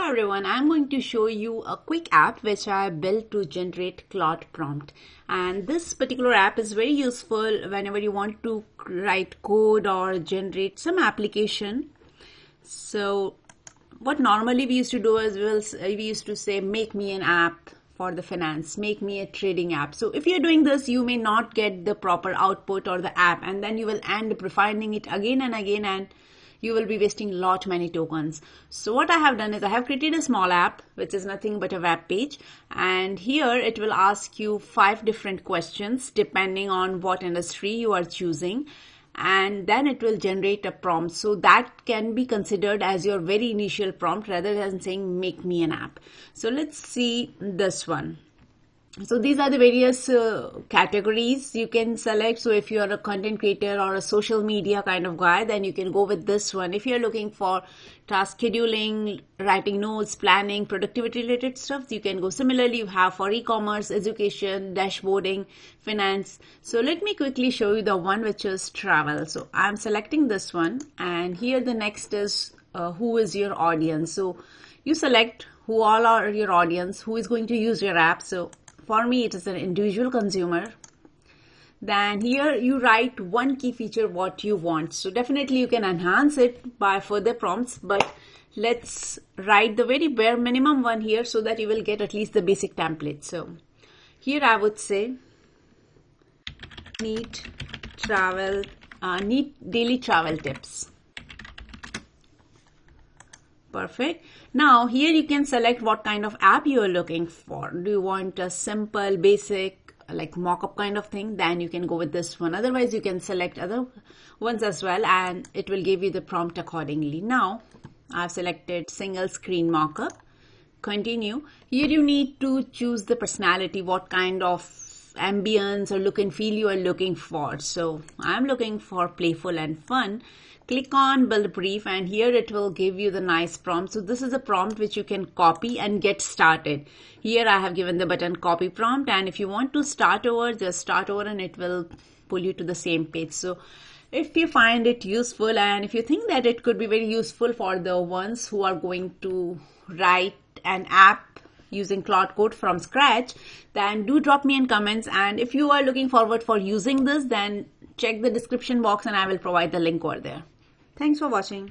Hi everyone, I'm going to show you a quick app which I built to generate Claude prompt. And this particular app is very useful whenever you want to write code or generate some application. So what normally we used to do is we used to say make me an app for the finance, make me a trading app. So if you're doing this, you may not get the proper output or the app, and then you will end up refining it again and again, and you will be wasting many tokens. So what I have done is I have created a small app which is nothing but a web page, and here it will ask you 5 different questions depending on what industry you are choosing, and then it will generate a prompt. So that can be considered as your very initial prompt rather than saying make me an app. So let's see this one. So these are the various categories you can select. So if you are a content creator or a social media kind of guy, then you can go with this one. If you're looking for task scheduling, writing notes, planning, productivity related stuff, you can go. Similarly, you have for e-commerce, education, dashboarding, finance. So let me quickly show you the one which is travel. So I'm selecting this one, and here the next is who is your audience. So you select who all are your audience, who is going to use your app. So for me, it is an individual consumer. Then here you write one key feature what you want. So definitely you can enhance it by further prompts, but let's write the very bare minimum one here so that you will get at least the basic template. So here I would say need daily travel tips. Perfect. Now here you can select what kind of app you are looking for. Do you want a simple, basic, like mock-up kind of thing? Then you can go with this one. Otherwise, you can select other ones as well, and it will give you the prompt accordingly. Now I've selected single screen mock-up. Continue. Here you need to choose the personality, what kind of ambience or look and feel you are looking for. So I'm looking for playful and fun. Click on build brief, and here it will give you the nice prompt. So this is a prompt which you can copy and get started. Here I have given the button copy prompt, and if you want to start over, just start over and it will pull you to the same page. So if you find it useful, and if you think that it could be very useful for the ones who are going to write an app using Claude Code from scratch, then do drop me in comments. And if you are looking forward for using this, then check the description box and I will provide the link over there. Thanks for watching.